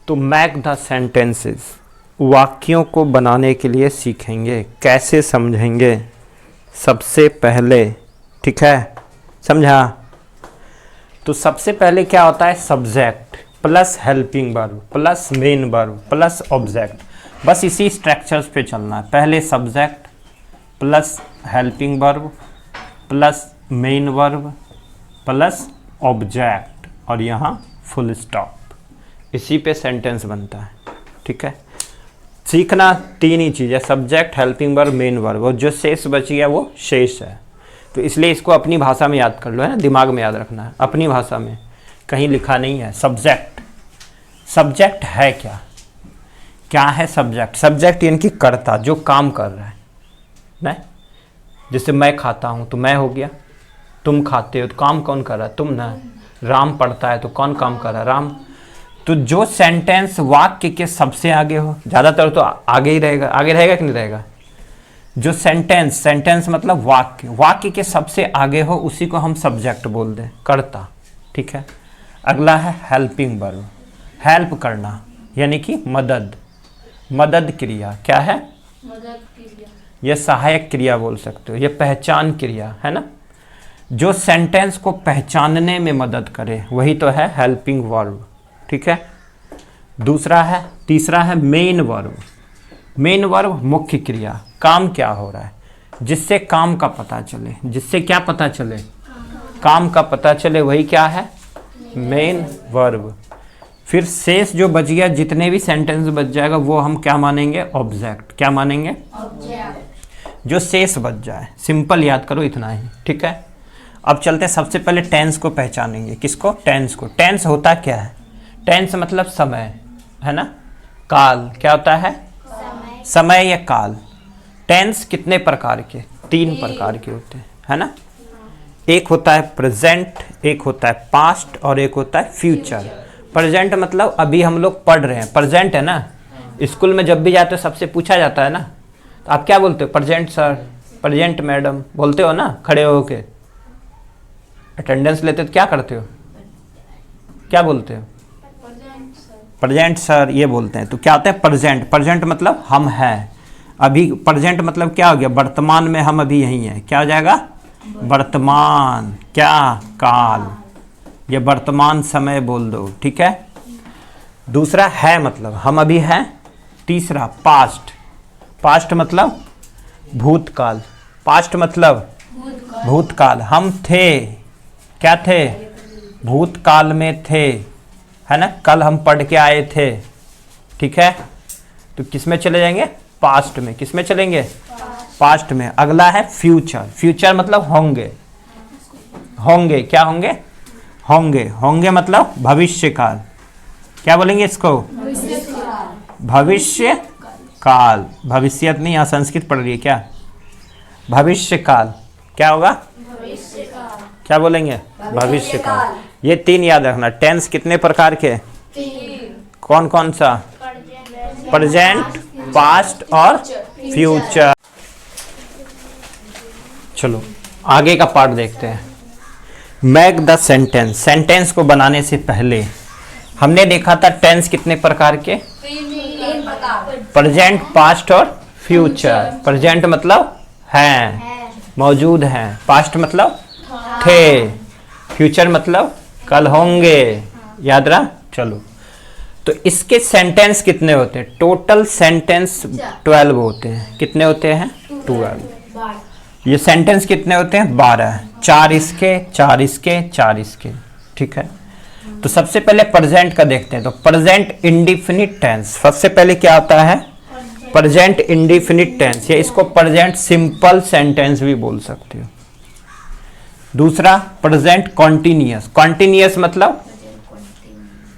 तो make the sentences, वाक्यों को बनाने के लिए सीखेंगे। कैसे समझेंगे? सबसे पहले, ठीक है, समझा? तो सबसे पहले क्या होता है? Subject plus helping verb plus main verb plus object. बस इसी स्ट्रक्चर्स पे चलना है। पहले subject plus helping verb plus main verb plus object और यहाँ फुल स्टॉप। इसी पे सेंटेंस बनता है, ठीक है। सीखना तीन ही चीज़ है, subject, helping verb, main verb, और जो शेष बच गया वो शेष है। तो इसलिए इसको अपनी भाषा में याद कर लो, है ना, दिमाग में याद रखना है अपनी भाषा में, कहीं लिखा नहीं है। सब्जेक्ट, सब्जेक्ट है क्या? क्या है सब्जेक्ट? सब्जेक्ट यानी कि कर्ता, जो काम कर रहा है ना। जैसे मैं खाता हूँ तो मैं हो गया, तुम खाते हो तो काम कौन कर रहा है? तुम ना। राम पढ़ता है तो कौन काम कर रहा है? राम। तो जो सेंटेंस वाक्य के सबसे आगे हो, ज़्यादातर तो आगे ही रहेगा, आगे रहेगा कि नहीं रहेगा? जो सेंटेंस, सेंटेंस मतलब वाक्य, वाक्य के सबसे आगे हो उसी को हम सब्जेक्ट बोल दें, कर्ता, ठीक है। अगला है हेल्पिंग वर्ब, हेल्प करना यानी कि मदद, मदद क्रिया। क्या है? मदद क्रिया। यह सहायक क्रिया बोल सकते हो, यह पहचान क्रिया है ना, जो सेंटेंस को पहचानने में मदद करे, वही तो है हेल्पिंग वर्ब, ठीक है। दूसरा है, तीसरा है मेन वर्ब। मेन वर्ब मुख्य क्रिया, काम क्या हो रहा है, जिससे काम का पता चले, जिससे क्या पता चले? काम का पता चले, वही क्या है? Main verb. फिर शेष जो बच गया, जितने भी सेंटेंस बच जाएगा वो हम क्या मानेंगे? ऑब्जेक्ट। क्या मानेंगे? ऑब्जेक्ट। जो शेष बच जाए, सिंपल याद करो इतना ही, ठीक है। अब चलते हैं, सबसे पहले टेंस को पहचानेंगे। किसको? टेंस को। टेंस होता क्या है? टेंस मतलब समय, है ना, काल। क्या होता है? समय या काल। टेंस कितने प्रकार के? तीन प्रकार के होते हैं, है ना। एक होता है प्रेजेंट, एक होता है पास्ट और एक होता है फ्यूचर। प्रेजेंट मतलब अभी हम लोग पढ़ रहे हैं, प्रेजेंट है ना। स्कूल में जब भी जाते हो सबसे पूछा जाता है ना, तो आप क्या बोलते हो? प्रेजेंट सर, प्रेजेंट मैडम बोलते हो ना, खड़े होके अटेंडेंस लेते हो तो क्या करते हो? क्या बोलते हो? प्रेजेंट सर, ये बोलते हैं। तो क्या होता है? प्रेजेंट। प्रेजेंट मतलब हम हैं अभी। प्रेजेंट मतलब क्या हो गया? वर्तमान में हम अभी यहीं हैं। क्या हो जाएगा? वर्तमान। क्या? काल। ये वर्तमान समय बोल दो, ठीक है। दूसरा है मतलब हम अभी हैं। तीसरा पास्ट, पास्ट मतलब भूतकाल। पास्ट मतलब भूतकाल, हम थे, क्या थे? भूतकाल में थे, है ना, कल हम पढ़ के आए थे, ठीक है। तो किस में चले जाएंगे? पास्ट में। किस में चलेंगे? पास्ट में। अगला है फ्यूचर। फ्यूचर मतलब होंगे, होंगे। क्या होंगे? होंगे। होंगे मतलब भविष्य काल। क्या बोलेंगे इसको? भविष्य काल। भविष्यत नहीं, यहाँ संस्कृत पढ़ रही है क्या? भविष्य काल। क्या होगा? क्या बोलेंगे? भविष्य काल। ये तीन याद रखना। टेंस कितने प्रकार के? कौन कौन सा? प्रेजेंट, पास्ट और फ्यूचर। चलो आगे का पार्ट देखते हैं। Make the sentence. सेंटेंस को बनाने से पहले हमने देखा था टेंस कितने प्रकार के? प्रेजेंट, पास्ट और फ्यूचर। प्रेजेंट मतलब हैं, मौजूद हैं। पास्ट मतलब थे। फ्यूचर मतलब कल होंगे। याद रहा? चलो, तो इसके सेंटेंस कितने होते हैं? टोटल सेंटेंस 12 होते हैं। कितने होते हैं? 12। ये सेंटेंस कितने होते हैं? 12। 4 इसके, 4 इसके, 4 इसके, ठीक है। तो सबसे पहले प्रेजेंट का देखते हैं। तो प्रेजेंट इंडिफिनिट टेंस, सबसे पहले क्या होता है? प्रेजेंट इंडिफिनिट टेंस, या इसको प्रेजेंट सिंपल सेंटेंस भी बोल सकते हो। दूसरा प्रेजेंट कॉन्टिन्यूअस। कॉन्टिन्यूअस मतलब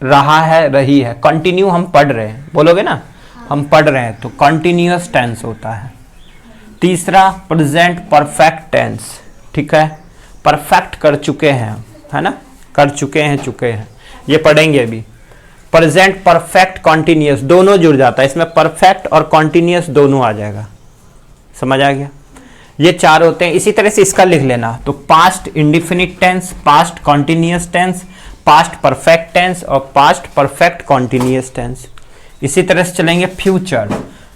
रहा है, रही है। कंटिन्यू हम पढ़ रहे हैं, बोलोगे ना, हम पढ़ रहे हैं, तो कॉन्टिन्यूअस टेंस होता है। तीसरा प्रेजेंट परफेक्ट टेंस, ठीक है, परफेक्ट कर चुके हैं, है ना, कर चुके हैं, ये पढ़ेंगे अभी। प्रेजेंट परफेक्ट कॉन्टिन्यूअस दोनों जुड़ जाता है इसमें, परफेक्ट और कॉन्टिन्यूअस दोनों आ जाएगा। समझ आ गया? ये 4 होते हैं। इसी तरह से इसका लिख लेना। तो past indefinite tense, past continuous tense, past perfect tense और पास्ट परफेक्ट कॉन्टिन्यूअस टेंस। इसी तरह से चलेंगे फ्यूचर,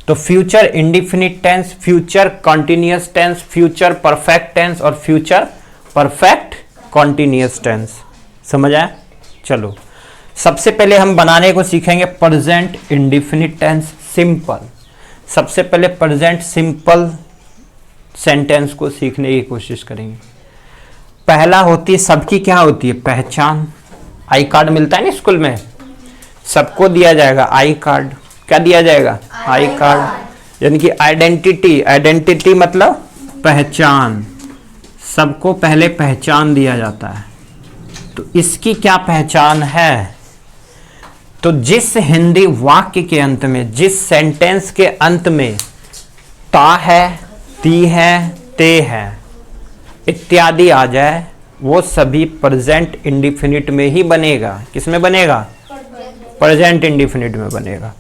तो future indefinite tense, future continuous tense, future perfect tense और फ्यूचर परफेक्ट कॉन्टिन्यूअस टेंस। समझ आया? चलो सबसे पहले हम बनाने को सीखेंगे प्रेजेंट इंडिफिनिट टेंस सिंपल। सबसे पहले प्रेजेंट सिंपल सेंटेंस को सीखने की कोशिश करेंगे। पहला होती है, सबकी क्या होती है? पहचान। आई कार्ड मिलता है ना स्कूल में, सबको दिया जाएगा आई कार्ड। क्या दिया जाएगा? आई कार्ड, यानी कि आइडेंटिटी। आइडेंटिटी मतलब पहचान, सबको पहले पहचान दिया जाता है। तो इसकी क्या पहचान है? तो जिस हिंदी वाक्य के अंत में, जिस सेंटेंस के अंत में ता है, ती है, ते है इत्यादि आ जाए, वो सभी प्रेजेंट इंडिफिनिट में ही बनेगा। किस में बनेगा? प्रेजेंट इंडिफिनिट में बनेगा।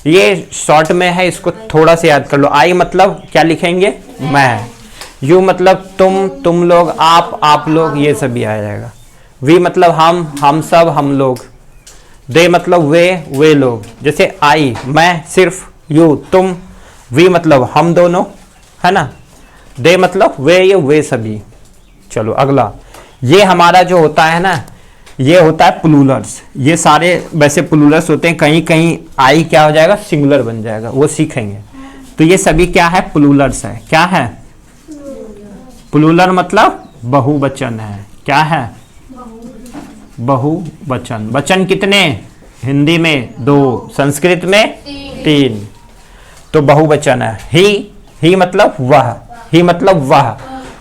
ये शॉर्ट में है, इसको थोड़ा सा याद कर लो। आई मतलब क्या लिखेंगे? मैं। यू मतलब तुम लोग, आप लोग, ये सभी आ जाएगा। वी मतलब हम सब, हम लोग। दे मतलब वे लोग। जैसे आई मैं सिर्फ, यू तुम, वी मतलब हम दोनों, है ना। दे मतलब वे सभी। चलो अगला, ये हमारा जो होता है ना, ये होता है प्लूरल्स। ये सारे वैसे प्लूरल्स होते हैं, कहीं कहीं आई क्या हो जाएगा? सिंगुलर बन जाएगा, वो सीखेंगे। तो ये सभी क्या है? प्लूरल्स है। क्या है? प्लूरल मतलब बहुवचन है। क्या है? बहुवचन। वचन कितने? हिंदी में 2, संस्कृत में 3। तो बहुवचन है। ही मतलब वह, ही मतलब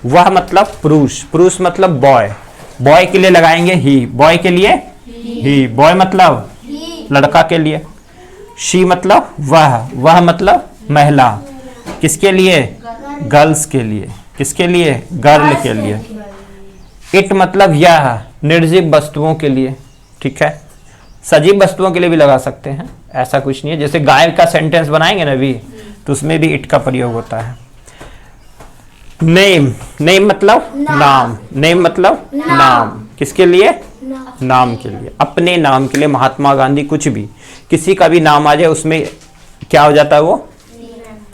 वह मतलब पुरुष, पुरुष मतलब बॉय, बॉय के लिए लगाएंगे ही, बॉय के लिए ही, बॉय मतलब लड़का के लिए। शी मतलब वह मतलब महिला, किसके लिए? गर्ल्स के लिए। किसके लिए? गर्ल के लिए। इट मतलब यह, निर्जीव वस्तुओं के लिए। ठीक है, सजीव वस्तुओं के लिए भी लगा सकते हैं, ऐसा कुछ नहीं है। जैसे गाय का सेंटेंस बनाएंगे ना भी, तो उसमें भी इट का प्रयोग होता है। नेम, नेम मतलब नाम, नेम मतलब नाम, किसके लिए? नाम के लिए, अपने नाम के लिए। महात्मा गांधी, कुछ भी, किसी का भी नाम आ जाए उसमें क्या हो जाता है? वो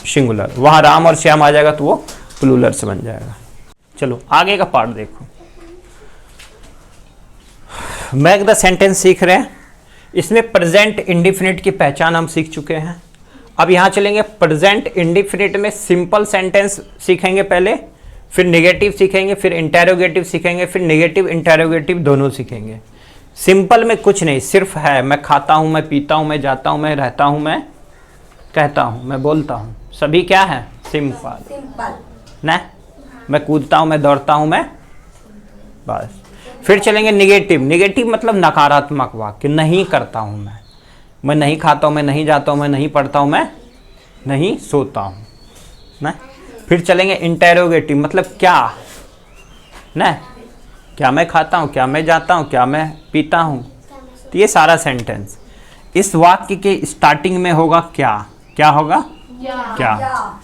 सिंगुलर। वहां राम और श्याम आ जाएगा तो वो प्लूरल से बन जाएगा। चलो आगे का पार्ट देखो। मेक द सेंटेंस सीख रहे हैं। इसमें प्रेजेंट इंडिफिनिट की पहचान हम सीख चुके हैं। अब यहाँ चलेंगे प्रेजेंट इंडिफिनिट में सिंपल सेंटेंस सीखेंगे पहले, फिर नेगेटिव सीखेंगे, फिर इंटेरोगेटिव सीखेंगे, फिर नेगेटिव इंटेरोगेटिव दोनों सीखेंगे। सिंपल में कुछ नहीं, सिर्फ है। मैं खाता हूँ, मैं पीता हूँ, मैं जाता हूँ, मैं रहता हूँ, मैं कहता हूँ, मैं बोलता हूँ, सभी क्या है? सिंपल ना। मैं कूदता हूँ, मैं दौड़ता हूँ, मैं, बस। फिर चलेंगे निगेटिव। निगेटिव मतलब नकारात्मक वाक्य। नहीं करता हूँ मैं नहीं खाता हूँ, मैं नहीं जाता हूँ, मैं नहीं पढ़ता हूँ, मैं नहीं सोता हूँ ना। फिर चलेंगे इंटेरोगेटिव, मतलब क्या ना, क्या मैं खाता हूँ, क्या मैं जाता हूँ, क्या मैं पीता हूँ। तो ये सारा सेंटेंस इस वाक्य के स्टार्टिंग में होगा क्या? क्या होगा? क्या।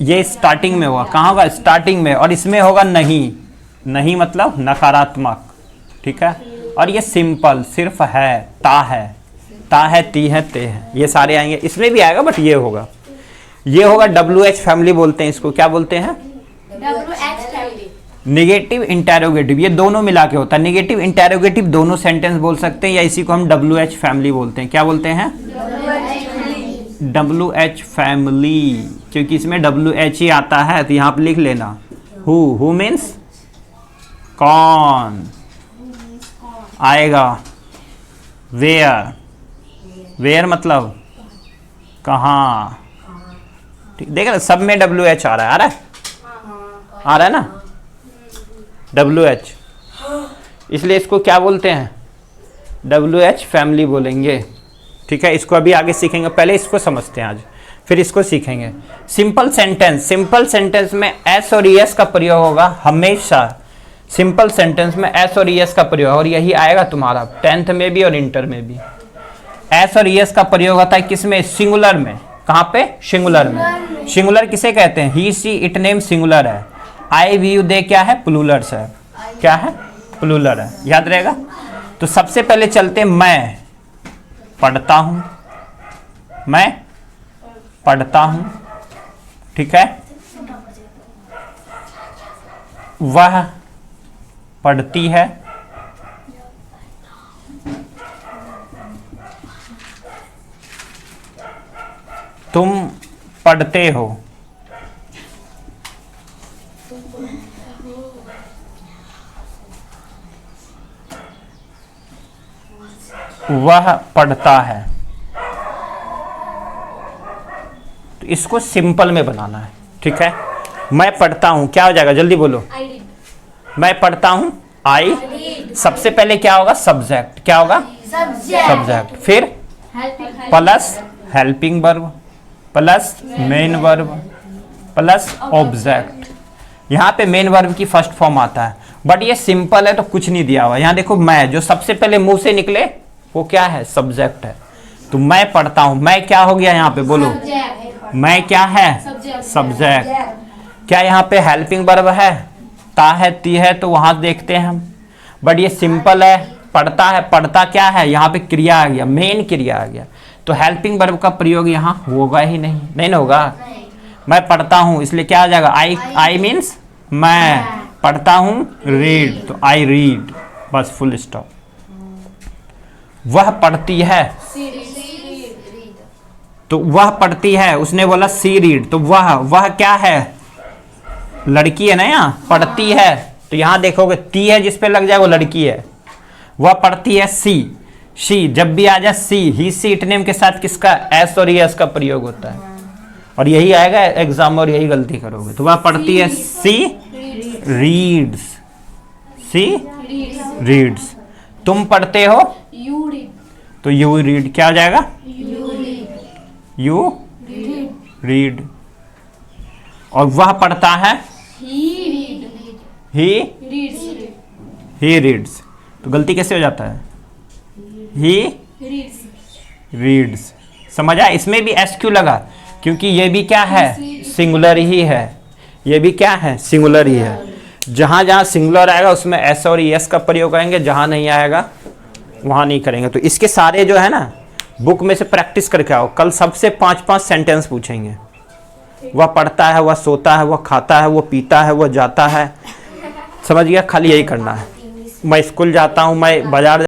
ये स्टार्टिंग में होगा। कहाँ होगा? स्टार्टिंग में। और इसमें होगा नहीं। नहीं मतलब नकारात्मक। ठीक है, और ये सिंपल, सिर्फ है, ता है, ती है, ते है, ये सारे आएंगे। इसमें भी आएगा बट ये होगा WH फैमिली बोलते हैं इसको। क्या बोलते हैं? WH family. निगेटिव इंटेरोगेटिव ये दोनों मिला के होता है। निगेटिव इंटेरोगेटिव दोनों सेंटेंस बोल सकते हैं, या इसी को हम WH फैमिली बोलते हैं। क्या बोलते हैं? WH फैमिली, क्योंकि इसमें WH ही आता है। तो यहाँ पे लिख लेना हु मीन्स कौन आएगा। वेयर मतलब कहाँ। ठीक, देख रहे सब में WH आ रहा है, आ रहा है ना WH, इसलिए इसको क्या बोलते हैं? WH फैमिली बोलेंगे। ठीक है, इसको अभी आगे सीखेंगे, पहले इसको समझते हैं आज, फिर इसको सीखेंगे। सिंपल सेंटेंस, सिंपल सेंटेंस में एस और ईएस का प्रयोग होगा हमेशा। सिंपल सेंटेंस में एस और ईएस का प्रयोग, और यही आएगा तुम्हारा 10th में भी और इंटर में भी। एस और ईएस का प्रयोग होता है किसमें? सिंगुलर में। कहाँ पे? सिंगुलर में। सिंगुलर किसे कहते हैं? ही, सी, इट, नेम सिंगुलर है। आई, वी, यू, दे क्या है? प्लूरल्स है। क्या है? प्लूरल है, याद रहेगा। तो सबसे पहले चलते मैं पढ़ता हूं, मैं पढ़ता हूं, ठीक है। वह पढ़ती है, तुम पढ़ते हो, वह पढ़ता है। तो इसको सिंपल में बनाना है, ठीक है। मैं पढ़ता हूं, क्या हो जाएगा जल्दी बोलो। मैं पढ़ता हूं, आई। सबसे पहले क्या होगा, सब्जेक्ट। क्या होगा, सब्जेक्ट। फिर plus helping verb plus main verb plus object. यहाँ पे मेन वर्ब की फर्स्ट फॉर्म आता है, बट ये सिंपल है तो कुछ नहीं दिया हुआ। यहाँ देखो, मैं जो सबसे पहले मुंह से निकले वो क्या है, सब्जेक्ट है। तो मैं पढ़ता हूं, मैं क्या हो गया यहाँ पे बोलो, मैं क्या है, सब्जेक्ट। क्या यहाँ पे हेल्पिंग वर्ब है, ता है, ती है, तो वहां देखते हैं हम, बट ये सिंपल है। पढ़ता है, पढ़ता क्या है, यहाँ पे क्रिया आ गया, मेन क्रिया आ गया, तो हेल्पिंग वर्ब का प्रयोग यहाँ होगा ही नहीं, नहीं ना होगा। मैं पढ़ता हूँ, इसलिए क्या आ जाएगा, आई मीन्स मैं पढ़ता हूँ, रीड, तो आई रीड, बस फुल स्टॉप। वह पढ़ती है, तो वह पढ़ती है, उसने बोला सी रीड, तो वह क्या है, लड़की है ना, यहाँ पढ़ती है, तो यहाँ देखोगे ती है जिस पे लग जाए वो लड़की है। वह पढ़ती है, शी, जब भी आ जाए सी, ही सी इट नेम के साथ किसका, एस और एस का प्रयोग होता है, और यही आएगा एग्जाम और यही गलती करोगे। तो वह पढ़ती है, सी रीड्स, सी रीड्स। तुम पढ़ते हो, तो यू रीड, क्या हो जाएगा, यू रीड। और वह पढ़ता है, ही रीड्स। तो गलती कैसे हो जाता है, ही रीड्स। समझ आया, इसमें भी एस क्यों लगा, क्योंकि ये भी क्या है, सिंगुलर ही है, ये भी क्या है, सिंगुलर ही है। जहां जहां सिंगुलर आएगा उसमें एस और एस का प्रयोग करेंगे, जहां नहीं आएगा वहां नहीं करेंगे। तो इसके सारे जो है ना, बुक में से प्रैक्टिस करके आओ, कल सबसे 5-5 सेंटेंस पूछेंगे। वह पढ़ता है, वह सोता है, वह खाता है, वह पीता है, वह जाता है, समझ गया, खाली यही करना है। मैं स्कूल जाता हूँ, मैं बाजार